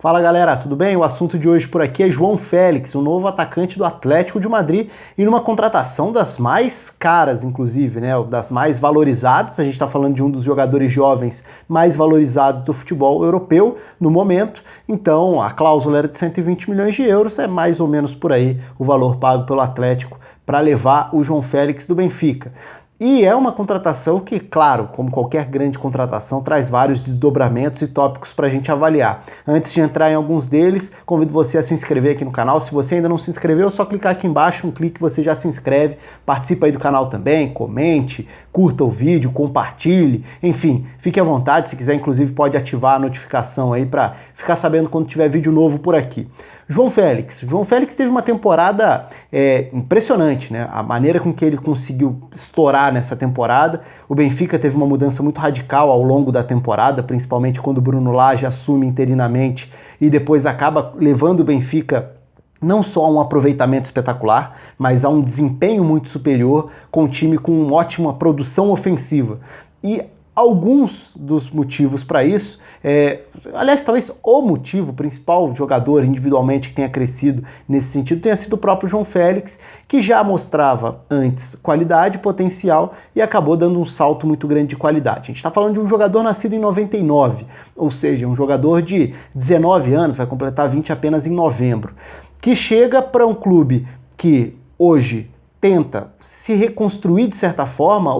Fala galera, tudo bem? O assunto de hoje por aqui é João Félix, o novo atacante do Atlético de Madrid, e numa contratação das mais caras, inclusive, né? Das mais valorizadas. A gente está falando de um dos jogadores jovens mais valorizados do futebol europeu no momento. Então a cláusula era de 120 milhões de euros, é mais ou menos por aí o valor pago pelo Atlético para levar o João Félix do Benfica. E é uma contratação que, claro, como qualquer grande contratação, traz vários desdobramentos e tópicos para a gente avaliar. Antes de entrar em alguns deles, convido você a se inscrever aqui no canal. Se você ainda não se inscreveu, é só clicar aqui embaixo, um clique você já se inscreve, participa aí do canal também, comente, curta o vídeo, compartilhe, enfim, fique à vontade. Se quiser, inclusive, pode ativar a notificação aí para ficar sabendo quando tiver vídeo novo por aqui. João Félix teve uma temporada impressionante, né? A maneira com que ele conseguiu estourar nessa temporada. O Benfica teve uma mudança muito radical ao longo da temporada, principalmente quando o Bruno Lage assume interinamente e depois acaba levando o Benfica não só a um aproveitamento espetacular, mas a um desempenho muito superior, com um time com uma ótima produção ofensiva. E alguns dos motivos para isso, aliás, talvez o motivo principal, jogador individualmente que tenha crescido nesse sentido, tenha sido o próprio João Félix, que já mostrava antes qualidade, potencial e acabou dando um salto muito grande de qualidade. A gente está falando de um jogador nascido em 99, ou seja, um jogador de 19 anos, vai completar 20 apenas em novembro, que chega para um clube que hoje tenta se reconstruir de certa forma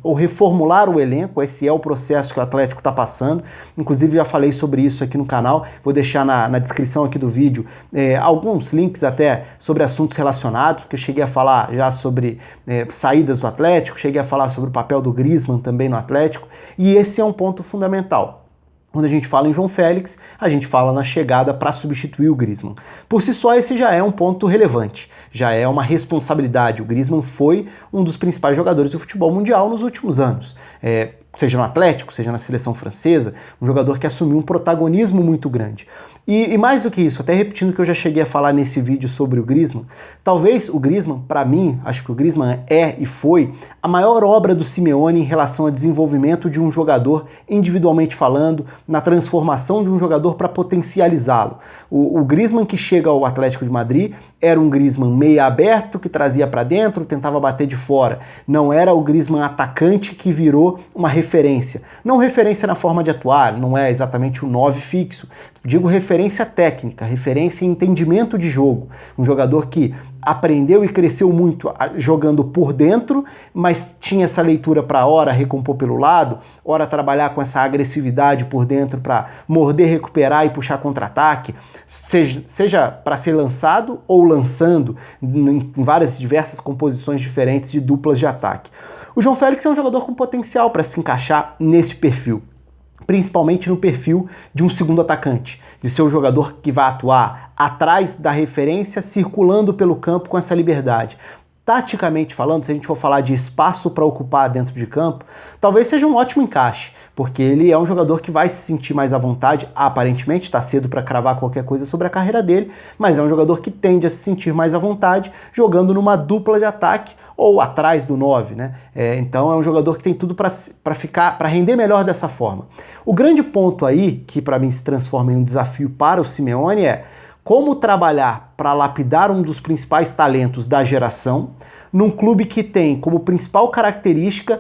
ou reformular o elenco. Esse é o processo que o Atlético está passando. Inclusive já falei sobre isso aqui no canal, vou deixar na descrição aqui do vídeo alguns links até sobre assuntos relacionados, porque eu cheguei a falar já sobre saídas do Atlético, cheguei a falar sobre o papel do Griezmann também no Atlético, e esse é um ponto fundamental. Quando a gente fala em João Félix, a gente fala na chegada para substituir o Griezmann. Por si só, esse já é um ponto relevante, já é uma responsabilidade. O Griezmann foi um dos principais jogadores do futebol mundial nos últimos anos. Seja no Atlético, seja na seleção francesa, um jogador que assumiu um protagonismo muito grande. E mais do que isso, até repetindo o que eu já cheguei a falar nesse vídeo sobre o Griezmann, talvez o Griezmann, para mim, acho que o Griezmann é e foi a maior obra do Simeone em relação ao desenvolvimento de um jogador individualmente falando, na transformação de um jogador para potencializá-lo. O Griezmann que chega ao Atlético de Madrid era um Griezmann meia aberto, que trazia para dentro, tentava bater de fora. Não era o Griezmann atacante que virou uma referência. Não referência na forma de atuar, não é exatamente o 9 fixo. Digo referência técnica, referência em entendimento de jogo. Um jogador que aprendeu e cresceu muito jogando por dentro, mas tinha essa leitura para ora recompor pelo lado, ora trabalhar com essa agressividade por dentro para morder, recuperar e puxar contra-ataque, seja para ser lançado ou lançando em várias diversas composições diferentes de duplas de ataque. O João Félix é um jogador com potencial para se encaixar nesse perfil, principalmente no perfil de um segundo atacante, de ser o jogador que vai atuar atrás da referência, circulando pelo campo com essa liberdade. Taticamente falando, se a gente for falar de espaço para ocupar dentro de campo, talvez seja um ótimo encaixe, porque ele é um jogador que vai se sentir mais à vontade, aparentemente, está cedo para cravar qualquer coisa sobre a carreira dele, mas é um jogador que tende a se sentir mais à vontade jogando numa dupla de ataque ou atrás do 9, né? Então é um jogador que tem tudo para render melhor dessa forma. O grande ponto aí, que para mim se transforma em um desafio para o Simeone, é como trabalhar para lapidar um dos principais talentos da geração num clube que tem como principal característica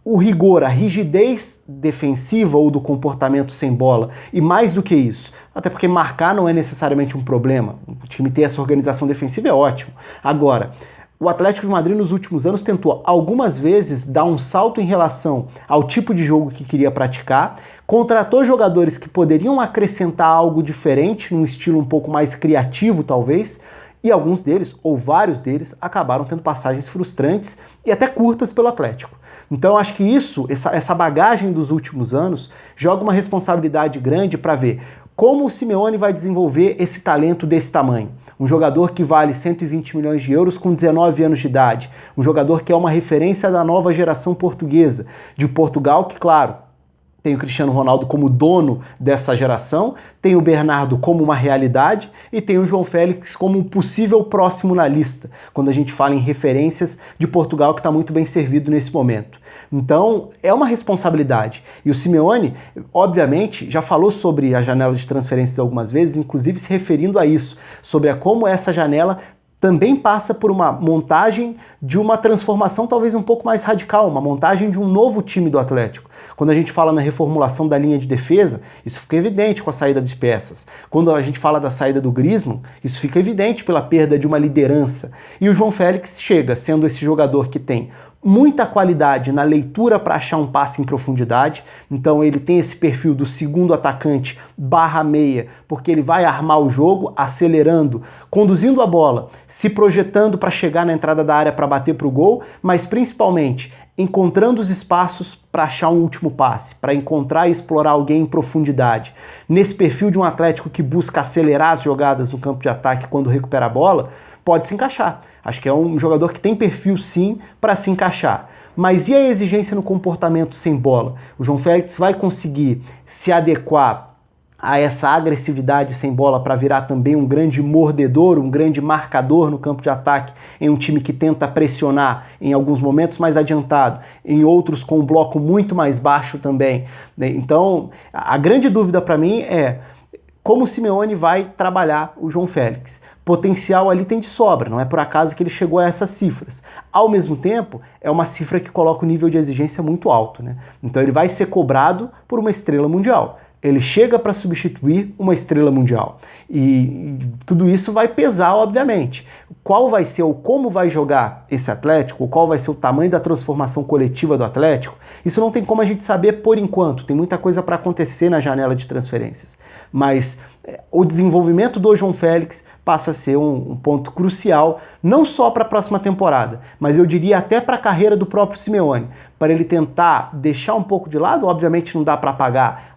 o rigor, a rigidez defensiva ou do comportamento sem bola, e mais do que isso, até porque marcar não é necessariamente um problema, o time ter essa organização defensiva é ótimo. Agora, o Atlético de Madrid nos últimos anos tentou algumas vezes dar um salto em relação ao tipo de jogo que queria praticar, contratou jogadores que poderiam acrescentar algo diferente, num estilo um pouco mais criativo talvez, e alguns deles, ou vários deles, acabaram tendo passagens frustrantes e até curtas pelo Atlético. Então acho que essa bagagem dos últimos anos joga uma responsabilidade grande para ver como o Simeone vai desenvolver esse talento desse tamanho. Um jogador que vale 120 milhões de euros com 19 anos de idade. Um jogador que é uma referência da nova geração portuguesa, de Portugal, que, claro, Tem o Cristiano Ronaldo como dono dessa geração, tem o Bernardo como uma realidade e tem o João Félix como um possível próximo na lista, quando a gente fala em referências de Portugal, que está muito bem servido nesse momento. Então, é uma responsabilidade. E o Simeone, obviamente, já falou sobre a janela de transferências algumas vezes, inclusive se referindo a isso, sobre como essa janela também passa por uma montagem de uma transformação talvez um pouco mais radical, uma montagem de um novo time do Atlético. Quando a gente fala na reformulação da linha de defesa, isso fica evidente com a saída de peças. Quando a gente fala da saída do Griezmann, isso fica evidente pela perda de uma liderança. E o João Félix chega sendo esse jogador que tem muita qualidade na leitura para achar um passe em profundidade, então ele tem esse perfil do segundo atacante barra meia, porque ele vai armar o jogo, acelerando, conduzindo a bola, se projetando para chegar na entrada da área para bater para o gol, mas principalmente encontrando os espaços para achar um último passe, para encontrar e explorar alguém em profundidade. Nesse perfil de um Atlético que busca acelerar as jogadas no campo de ataque quando recupera a bola, pode se encaixar. Acho que é um jogador que tem perfil sim para se encaixar. Mas e a exigência no comportamento sem bola? O João Félix vai conseguir se adequar a essa agressividade sem bola para virar também um grande mordedor, um grande marcador no campo de ataque em um time que tenta pressionar em alguns momentos mais adiantado, em outros com um bloco muito mais baixo também. Então, a grande dúvida para mim é como o Simeone vai trabalhar o João Félix. Potencial ali tem de sobra, não é por acaso que ele chegou a essas cifras. Ao mesmo tempo, é uma cifra que coloca o nível de exigência muito alto, né? Então ele vai ser cobrado por uma estrela mundial. Ele chega para substituir uma estrela mundial. E tudo isso vai pesar, obviamente. Qual vai ser ou como vai jogar esse Atlético, qual vai ser o tamanho da transformação coletiva do Atlético, isso não tem como a gente saber por enquanto. Tem muita coisa para acontecer na janela de transferências. Mas o desenvolvimento do João Félix passa a ser um ponto crucial, não só para a próxima temporada, mas eu diria até para a carreira do próprio Simeone, para ele tentar deixar um pouco de lado. Obviamente não dá para apagar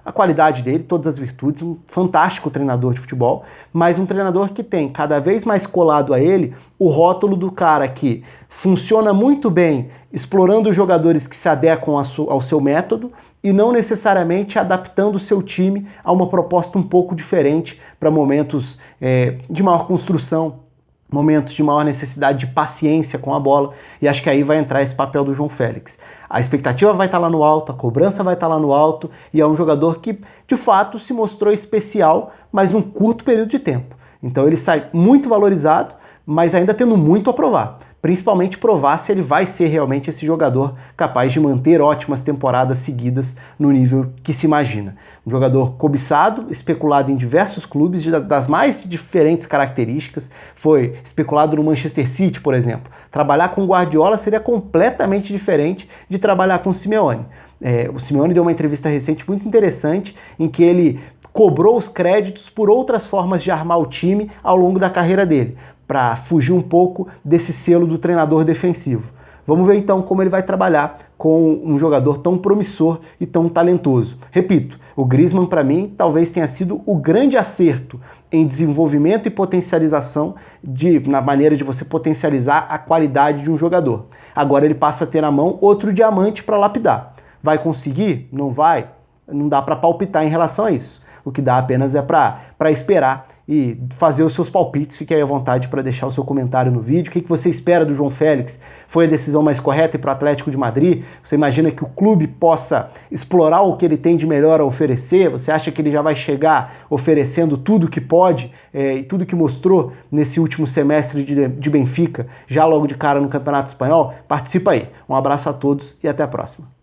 a qualidade dele, todas as virtudes, um fantástico treinador de futebol, mas um treinador que tem cada vez mais colado a ele o rótulo do cara que funciona muito bem explorando os jogadores que se adequam ao seu método e não necessariamente adaptando o seu time a uma proposta um pouco diferente para momentos de maior construção, momentos de maior necessidade de paciência com a bola, e acho que aí vai entrar esse papel do João Félix. A expectativa vai estar lá no alto, a cobrança vai estar lá no alto, e é um jogador que, de fato, se mostrou especial, mas num curto período de tempo. Então ele sai muito valorizado, mas ainda tendo muito a provar. Principalmente provar se ele vai ser realmente esse jogador capaz de manter ótimas temporadas seguidas no nível que se imagina. Um jogador cobiçado, especulado em diversos clubes, das mais diferentes características. Foi especulado no Manchester City, por exemplo. Trabalhar com o Guardiola seria completamente diferente de trabalhar com o Simeone. O Simeone deu uma entrevista recente muito interessante em que ele cobrou os créditos por outras formas de armar o time ao longo da carreira dele, para fugir um pouco desse selo do treinador defensivo. Vamos ver então como ele vai trabalhar com um jogador tão promissor e tão talentoso. Repito, o Griezmann para mim talvez tenha sido o grande acerto em desenvolvimento e potencialização na maneira de você potencializar a qualidade de um jogador. Agora ele passa a ter na mão outro diamante para lapidar. Vai conseguir? Não vai? Não dá para palpitar em relação a isso. O que dá apenas é para esperar e fazer os seus palpites. Fique aí à vontade para deixar o seu comentário no vídeo. O que você espera do João Félix? Foi a decisão mais correta para o Atlético de Madrid? Você imagina que o clube possa explorar o que ele tem de melhor a oferecer? Você acha que ele já vai chegar oferecendo tudo que pode e tudo que mostrou nesse último semestre de Benfica, já logo de cara no Campeonato Espanhol? Participa aí. Um abraço a todos e até a próxima.